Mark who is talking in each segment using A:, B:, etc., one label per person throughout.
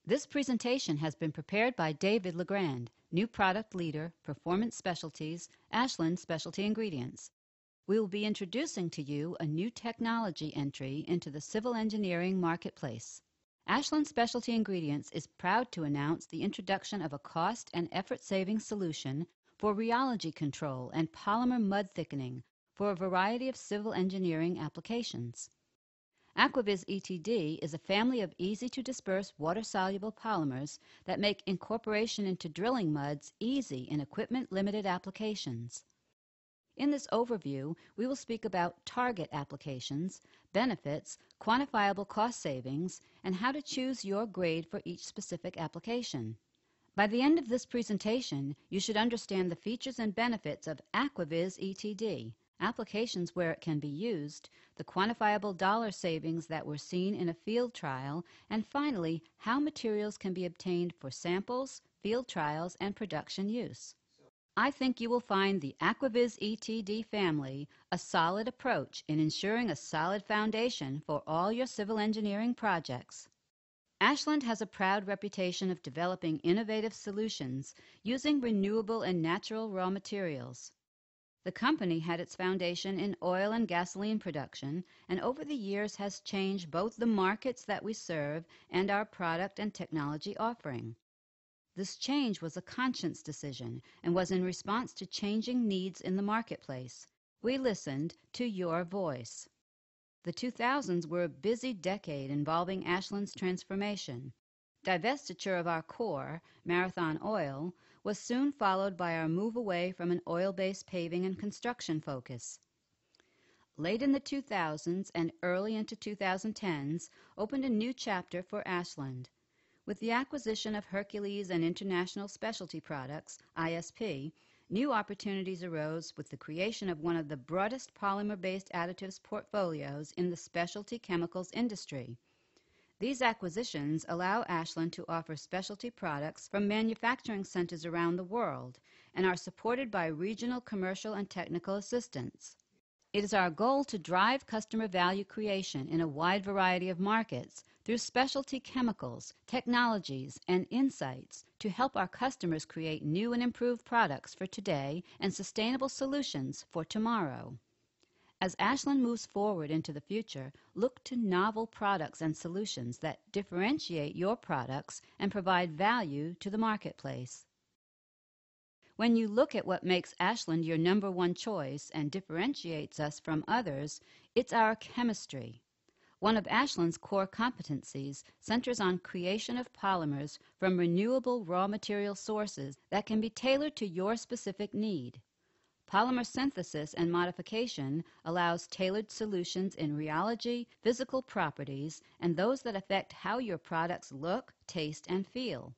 A: This presentation has been prepared by David Legrand, New Product Leader, Performance Specialties, Ashland Specialty Ingredients. We will be introducing to you a new technology entry into the civil engineering marketplace. Ashland Specialty Ingredients is proud to announce the introduction of a cost and effort-saving solution for rheology control and polymer mud thickening for a variety of civil engineering applications. AquaVIS ETD is a family of easy-to-disperse water-soluble polymers that make incorporation into drilling muds easy in equipment-limited applications. In this overview, we will speak about target applications, benefits, quantifiable cost savings, and how to choose your grade for each specific application. By the end of this presentation, you should understand the features and benefits of AquaVIS ETD, applications where it can be used, the quantifiable dollar savings that were seen in a field trial, and finally, how materials can be obtained for samples, field trials, and production use. I think you will find the AquaVIS ETD family a solid approach in ensuring a solid foundation for all your civil engineering projects. Ashland has a proud reputation of developing innovative solutions using renewable and natural raw materials. The company had its foundation in oil and gasoline production, and over the years has changed both the markets that we serve and our product and technology offering. This change was a conscious decision and was in response to changing needs in the marketplace. We listened to your voice. The 2000s were a busy decade involving Ashland's transformation. Divestiture of our core, Marathon Oil, was soon followed by our move away from an oil-based paving and construction focus. Late in the 2000s and early into 2010s opened a new chapter for Ashland. With the acquisition of Hercules and International Specialty Products, ISP, new opportunities arose with the creation of one of the broadest polymer-based additives portfolios in the specialty chemicals industry. These acquisitions allow Ashland to offer specialty products from manufacturing centers around the world and are supported by regional commercial and technical assistance. It is our goal to drive customer value creation in a wide variety of markets through specialty chemicals, technologies, and insights to help our customers create new and improved products for today and sustainable solutions for tomorrow. As Ashland moves forward into the future, look to novel products and solutions that differentiate your products and provide value to the marketplace. When you look at what makes Ashland your number one choice and differentiates us from others, it's our chemistry. One of Ashland's core competencies centers on creation of polymers from renewable raw material sources that can be tailored to your specific need. Polymer synthesis and modification allows tailored solutions in rheology, physical properties, and those that affect how your products look, taste, and feel.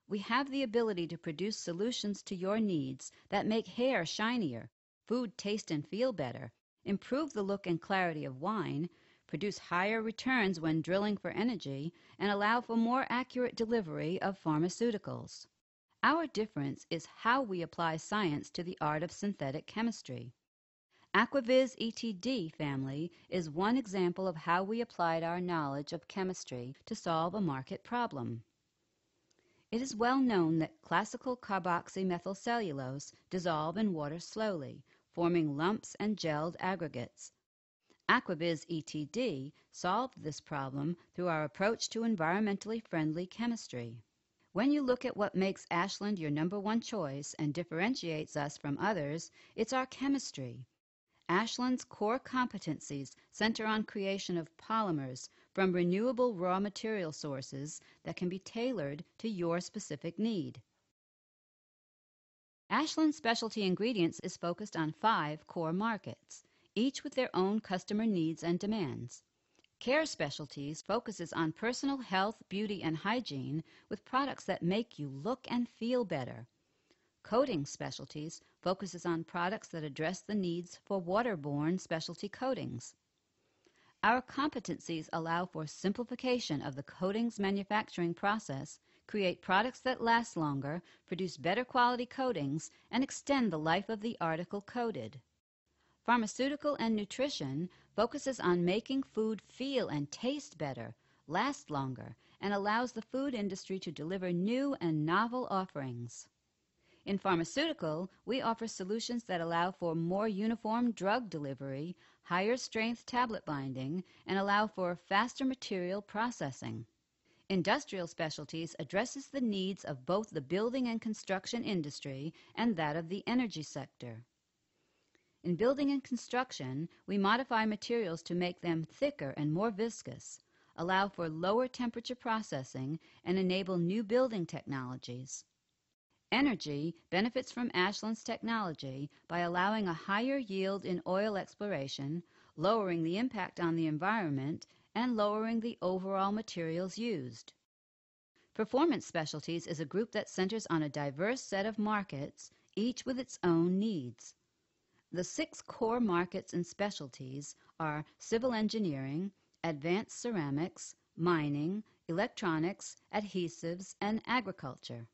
A: We have the ability to produce solutions to your needs that make hair shinier, food taste and feel better, improve the look and clarity of wine, produce higher returns when drilling for energy, and allow for more accurate delivery of pharmaceuticals. Our difference is how we apply science to the art of synthetic chemistry. AquaVIS ETD family is one example of how we applied our knowledge of chemistry to solve a market problem. It is well known that classical carboxymethyl cellulose dissolve in water slowly, forming lumps and gelled aggregates. AquaVIS ETD solved this problem through our approach to environmentally friendly chemistry. When you look at what makes Ashland your number one choice and differentiates us from others, it's our chemistry. Ashland's core competencies center on creation of polymers from renewable raw material sources that can be tailored to your specific need. Ashland Specialty Ingredients is focused on 5 core markets, each with their own customer needs and demands. Care Specialties focuses on personal health, beauty, and hygiene with products that make you look and feel better. Coating Specialties focuses on products that address the needs for waterborne specialty coatings. Our competencies allow for simplification of the coatings manufacturing process, create products that last longer, produce better quality coatings, and extend the life of the article coated. Pharmaceutical and Nutrition focuses on making food feel and taste better, last longer, and allows the food industry to deliver new and novel offerings. In pharmaceutical, we offer solutions that allow for more uniform drug delivery, higher strength tablet binding, and allow for faster material processing. Industrial Specialties addresses the needs of both the building and construction industry and that of the energy sector. In building and construction, we modify materials to make them thicker and more viscous, allow for lower temperature processing, and enable new building technologies. Energy benefits from Ashland's technology by allowing a higher yield in oil exploration, lowering the impact on the environment, and lowering the overall materials used. Performance Specialties is a group that centers on a diverse set of markets, each with its own needs. The 6 core markets and specialties are civil engineering, advanced ceramics, mining, electronics, adhesives, and agriculture.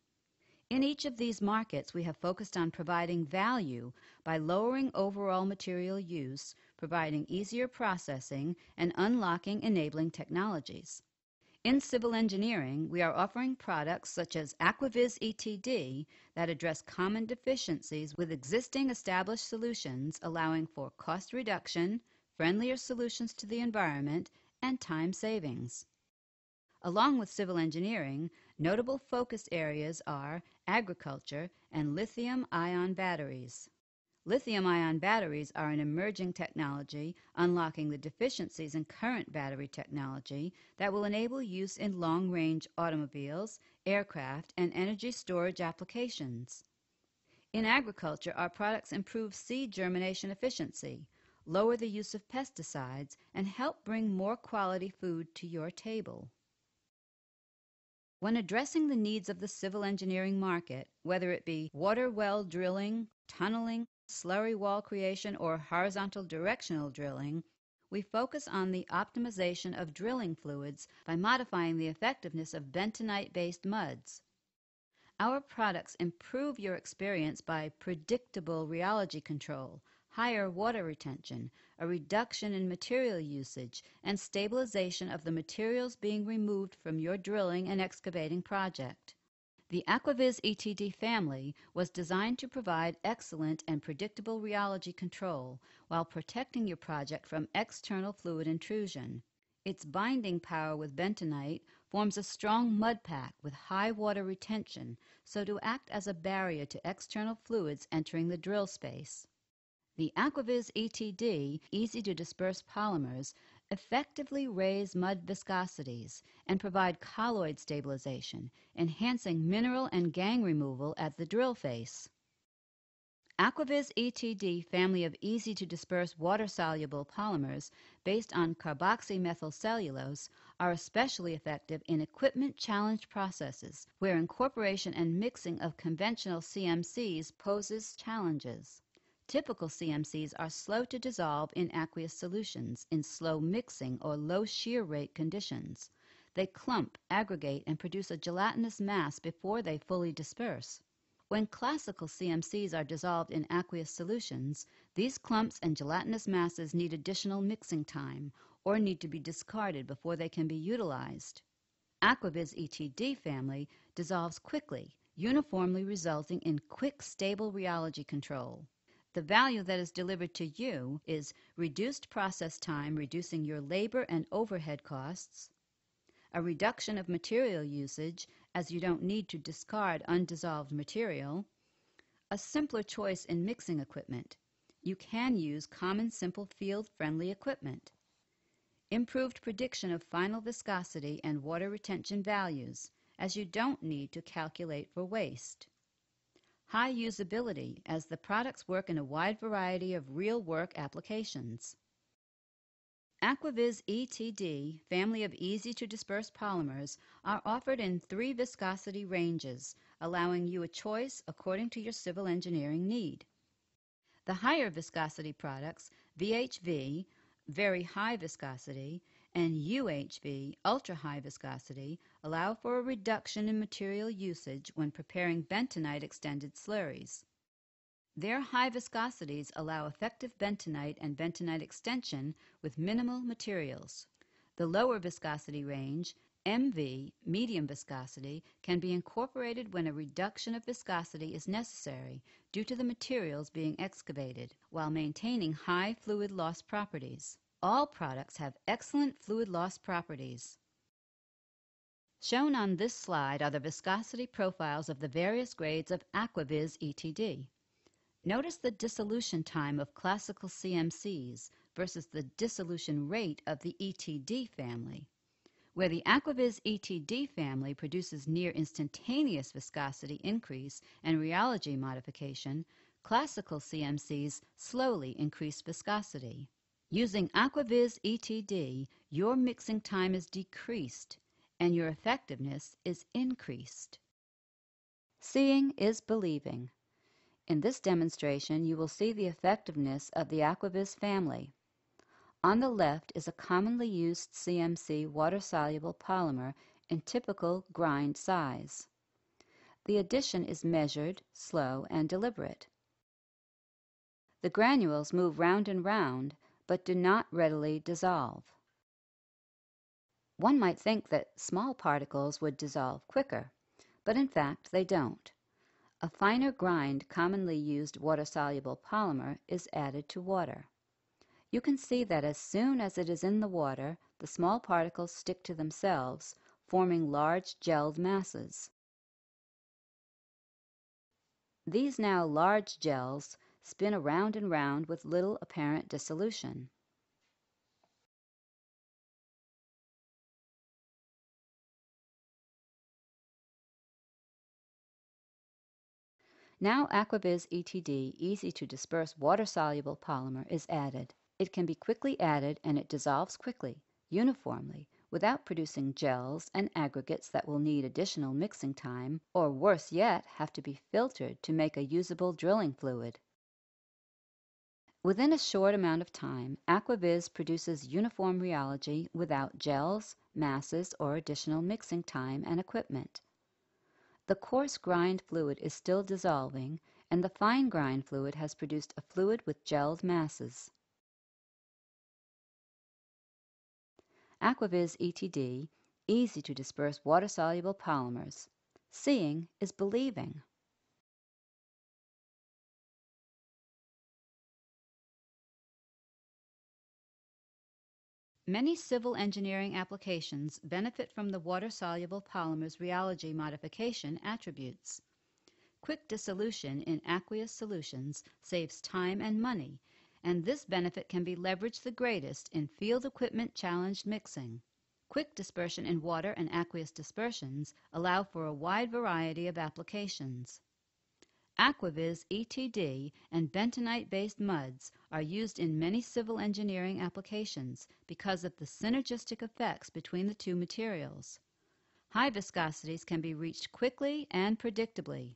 A: In each of these markets, we have focused on providing value by lowering overall material use, providing easier processing, and unlocking enabling technologies. In civil engineering, we are offering products such as AquaVIS ETD that address common deficiencies with existing established solutions, allowing for cost reduction, friendlier solutions to the environment, and time savings. Along with civil engineering, notable focus areas are agriculture and lithium-ion batteries. Lithium-ion batteries are an emerging technology, unlocking the deficiencies in current battery technology that will enable use in long-range automobiles, aircraft, and energy storage applications. In agriculture, our products improve seed germination efficiency, lower the use of pesticides, and help bring more quality food to your table. When addressing the needs of the civil engineering market, whether it be water well drilling, tunneling, slurry wall creation, or horizontal directional drilling, we focus on the optimization of drilling fluids by modifying the effectiveness of bentonite-based muds. Our products improve your experience by predictable rheology control, higher water retention, a reduction in material usage, and stabilization of the materials being removed from your drilling and excavating project. The AquaVIS ETD family was designed to provide excellent and predictable rheology control while protecting your project from external fluid intrusion. Its binding power with bentonite forms a strong mud pack with high water retention, so to act as a barrier to external fluids entering the drill space. The AquaVIS ETD easy-to-disperse polymers effectively raise mud viscosities and provide colloid stabilization, enhancing mineral and gang removal at the drill face. AquaVIS ETD family of easy-to-disperse water-soluble polymers based on carboxymethyl cellulose are especially effective in equipment-challenged processes where incorporation and mixing of conventional CMCs poses challenges. Typical CMCs are slow to dissolve in aqueous solutions in slow mixing or low shear rate conditions. They clump, aggregate, and produce a gelatinous mass before they fully disperse. When classical CMCs are dissolved in aqueous solutions, these clumps and gelatinous masses need additional mixing time or need to be discarded before they can be utilized. AquaVIS ETD family dissolves quickly, uniformly resulting in quick, stable rheology control. The value that is delivered to you is reduced process time, reducing your labor and overhead costs, a reduction of material usage as you don't need to discard undissolved material, a simpler choice in mixing equipment. You can use common, simple, field-friendly equipment. Improved prediction of final viscosity and water retention values, as you don't need to calculate for waste. High usability, as the products work in a wide variety of real-work applications. AquaVIS ETD family of easy-to-disperse polymers are offered in 3 viscosity ranges, allowing you a choice according to your civil engineering need. The higher viscosity products, VHV, very high viscosity, and UHV, ultra-high viscosity, allow for a reduction in material usage when preparing bentonite extended slurries. Their high viscosities allow effective bentonite and bentonite extension with minimal materials. The lower viscosity range, MV, medium viscosity, can be incorporated when a reduction of viscosity is necessary due to the materials being excavated, while maintaining high fluid loss properties. All products have excellent fluid loss properties. Shown on this slide are the viscosity profiles of the various grades of AquaVIS ETD. Notice the dissolution time of classical CMCs versus the dissolution rate of the ETD family. Where the AquaVIS ETD family produces near instantaneous viscosity increase and rheology modification, classical CMCs slowly increase viscosity. Using AquaVIS ETD, your mixing time is decreased and your effectiveness is increased. Seeing is believing. In this demonstration, you will see the effectiveness of the AquaVIS family. On the left is a commonly used CMC water-soluble polymer in typical grind size. The addition is measured, slow, and deliberate. The granules move round and round, but do not readily dissolve. One might think that small particles would dissolve quicker, but in fact they don't. A finer grind commonly used water-soluble polymer is added to water. You can see that as soon as it is in the water, the small particles stick to themselves, forming large gelled masses. These now large gels spin around and round with little apparent dissolution. Now AquaVIS ETD easy-to-disperse water-soluble polymer is added. It can be quickly added and it dissolves quickly, uniformly, without producing gels and aggregates that will need additional mixing time, or worse yet, have to be filtered to make a usable drilling fluid. Within a short amount of time, AquaVIS produces uniform rheology without gels, masses, or additional mixing time and equipment. The coarse grind fluid is still dissolving, and the fine grind fluid has produced a fluid with gelled masses. AquaVIS ETD, easy to disperse water-soluble polymers. Seeing is believing. Many civil engineering applications benefit from the water-soluble polymers rheology modification attributes. Quick dissolution in aqueous solutions saves time and money, and this benefit can be leveraged the greatest in field equipment challenged mixing. Quick dispersion in water and aqueous dispersions allow for a wide variety of applications. AquaVIS ETD and bentonite-based muds are used in many civil engineering applications because of the synergistic effects between the two materials. High viscosities can be reached quickly and predictably.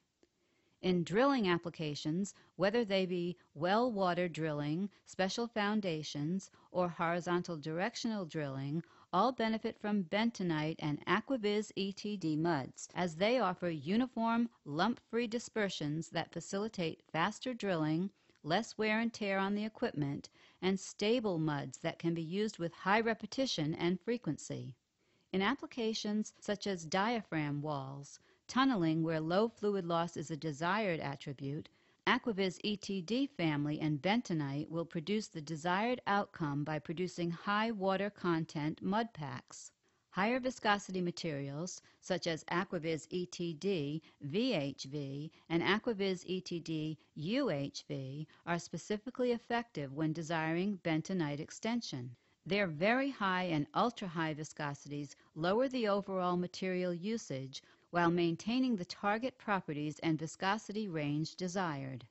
A: In drilling applications, whether they be well water drilling, special foundations, or horizontal directional drilling, all benefit from bentonite and AquaVIS ETD muds, as they offer uniform, lump-free dispersions that facilitate faster drilling, less wear and tear on the equipment, and stable muds that can be used with high repetition and frequency. In applications such as diaphragm walls, tunneling where low fluid loss is a desired attribute, AquaVIS ETD family and bentonite will produce the desired outcome by producing high water content mud packs. Higher viscosity materials, such as AquaVIS ETD VHV and AquaVIS ETD UHV, are specifically effective when desiring bentonite extension. Their very high and ultra-high viscosities lower the overall material usage while maintaining the target properties and viscosity range desired.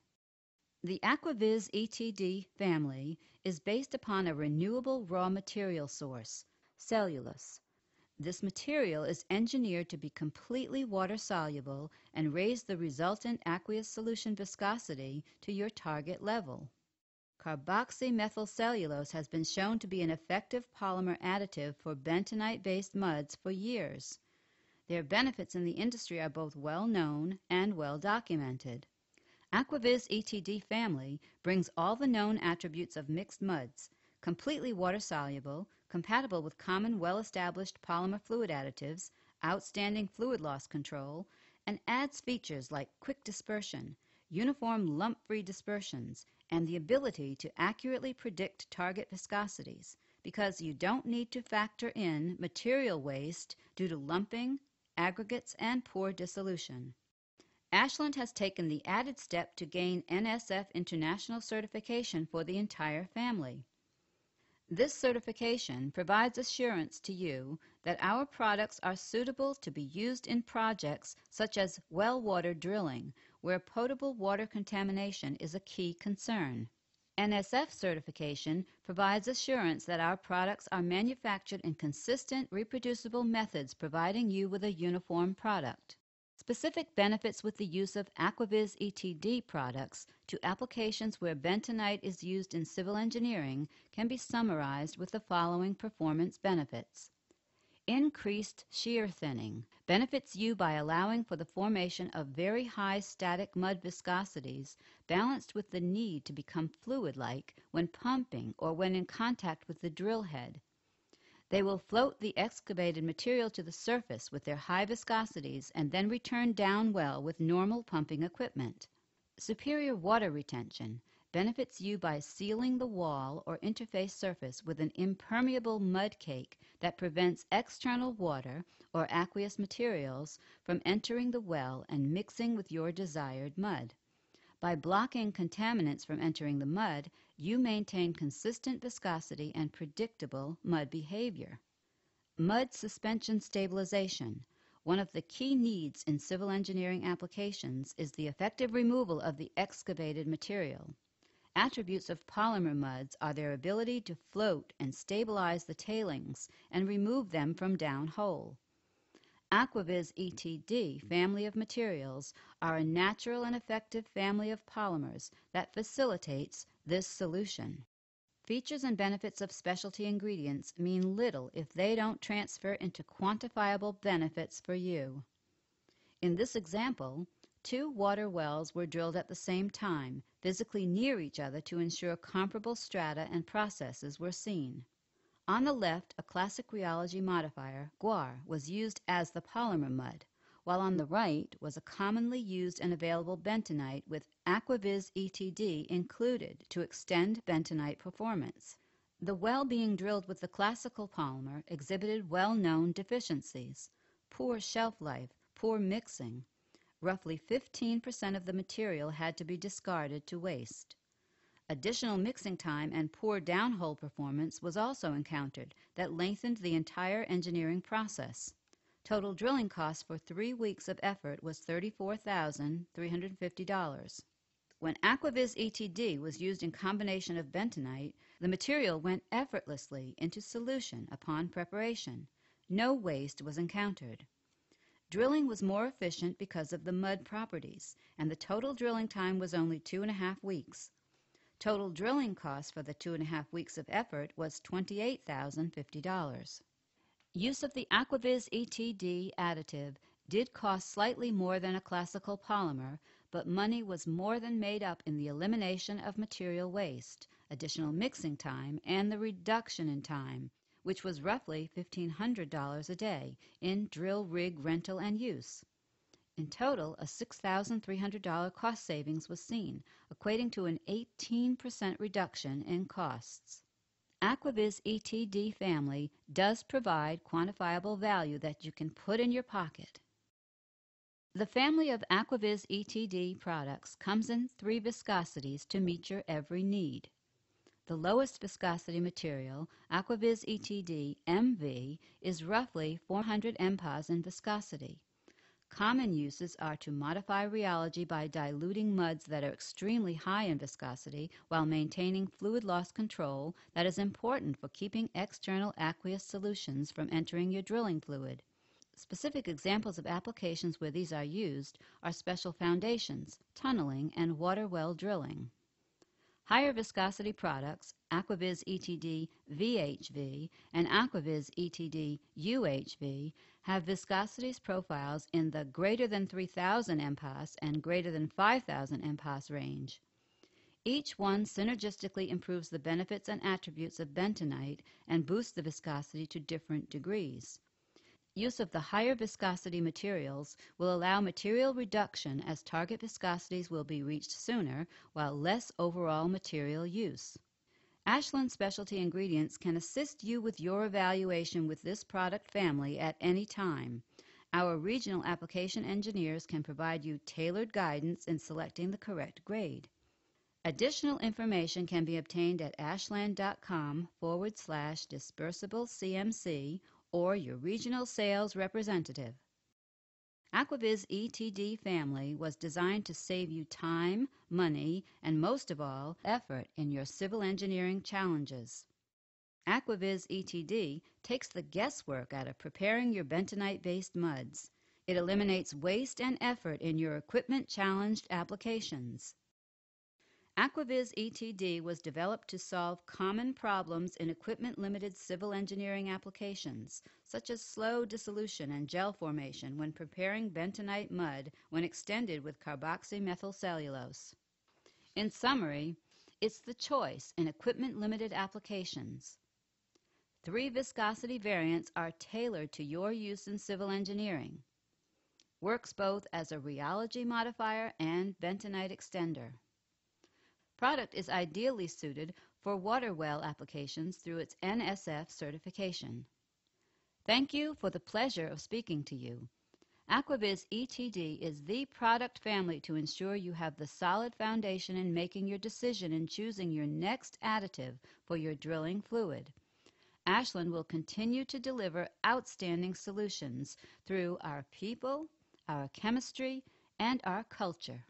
A: The AquaVIS ETD family is based upon a renewable raw material source, cellulose. This material is engineered to be completely water-soluble and raise the resultant aqueous solution viscosity to your target level. Carboxymethyl cellulose has been shown to be an effective polymer additive for bentonite-based muds for years. Their benefits in the industry are both well known and well documented. AquaVIS ETD family brings all the known attributes of mixed muds, completely water-soluble, compatible with common well-established polymer fluid additives, outstanding fluid loss control, and adds features like quick dispersion, uniform lump-free dispersions, and the ability to accurately predict target viscosities, because you don't need to factor in material waste due to lumping, aggregates, and poor dissolution. Ashland has taken the added step to gain NSF International certification for the entire family. This certification provides assurance to you that our products are suitable to be used in projects such as well water drilling, where potable water contamination is a key concern. NSF certification provides assurance that our products are manufactured in consistent, reproducible methods, providing you with a uniform product. Specific benefits with the use of AquaVIS ETD products to applications where bentonite is used in civil engineering can be summarized with the following performance benefits. Increased shear thinning benefits you by allowing for the formation of very high static mud viscosities balanced with the need to become fluid-like when pumping or when in contact with the drill head. They will float the excavated material to the surface with their high viscosities and then return down well with normal pumping equipment. Superior water retention benefits you by sealing the wall or interface surface with an impermeable mud cake that prevents external water or aqueous materials from entering the well and mixing with your desired mud. By blocking contaminants from entering the mud, you maintain consistent viscosity and predictable mud behavior. Mud suspension stabilization. One of the key needs in civil engineering applications is the effective removal of the excavated material. Attributes of polymer muds are their ability to float and stabilize the tailings and remove them from downhole. AquaVIS ETD family of materials are a natural and effective family of polymers that facilitates this solution. Features and benefits of specialty ingredients mean little if they don't transfer into quantifiable benefits for you. In this example, 2 water wells were drilled at the same time, physically near each other to ensure comparable strata and processes were seen. On the left, a classic rheology modifier, guar, was used as the polymer mud, while on the right was a commonly used and available bentonite with AquaVIS ETD included to extend bentonite performance. The well being drilled with the classical polymer exhibited well-known deficiencies: poor shelf life, poor mixing. Roughly 15% of the material had to be discarded to waste. Additional mixing time and poor downhole performance was also encountered that lengthened the entire engineering process. Total drilling cost for 3 weeks of effort was $34,350. When AquaVIS ETD was used in combination of bentonite, the material went effortlessly into solution upon preparation. No waste was encountered. Drilling was more efficient because of the mud properties, and the total drilling time was only 2.5 weeks. Total drilling cost for the 2.5 weeks of effort was $28,050. Use of the AquaVIS ETD additive did cost slightly more than a classical polymer, but money was more than made up in the elimination of material waste, additional mixing time, and the reduction in time, which was roughly $1,500 a day in drill rig rental and use. In total, a $6,300 cost savings was seen, equating to an 18% reduction in costs. AquaVIS ETD family does provide quantifiable value that you can put in your pocket. The family of AquaVIS ETD products comes in 3 viscosities to meet your every need. The lowest viscosity material, AquaVIS ETD MV, is roughly 400 MPa in viscosity. Common uses are to modify rheology by diluting muds that are extremely high in viscosity while maintaining fluid loss control that is important for keeping external aqueous solutions from entering your drilling fluid. Specific examples of applications where these are used are special foundations, tunneling, and water well drilling. Higher viscosity products, AquaVIS ETD VHV and AquaVIS ETD UHV, have viscosities profiles in the greater than 3,000 MPa and greater than 5,000 MPa range. Each one synergistically improves the benefits and attributes of bentonite and boosts the viscosity to different degrees. Use of the higher viscosity materials will allow material reduction as target viscosities will be reached sooner, while less overall material use. Ashland Specialty Ingredients can assist you with your evaluation with this product family at any time. Our regional application engineers can provide you tailored guidance in selecting the correct grade. Additional information can be obtained at ashland.com/dispersible CMC or your regional sales representative. AquaVIS ETD family was designed to save you time, money, and most of all, effort in your civil engineering challenges. AquaVIS ETD takes the guesswork out of preparing your bentonite-based muds. It eliminates waste and effort in your equipment-challenged applications. AquaVIS ETD was developed to solve common problems in equipment-limited civil engineering applications, such as slow dissolution and gel formation when preparing bentonite mud when extended with carboxymethyl cellulose. In summary, it's the choice in equipment-limited applications. 3 viscosity variants are tailored to your use in civil engineering. Works both as a rheology modifier and bentonite extender. Product is ideally suited for water well applications through its NSF certification. Thank you for the pleasure of speaking to you. AquaVIS ETD is the product family to ensure you have the solid foundation in making your decision in choosing your next additive for your drilling fluid. Ashland will continue to deliver outstanding solutions through our people, our chemistry, and our culture.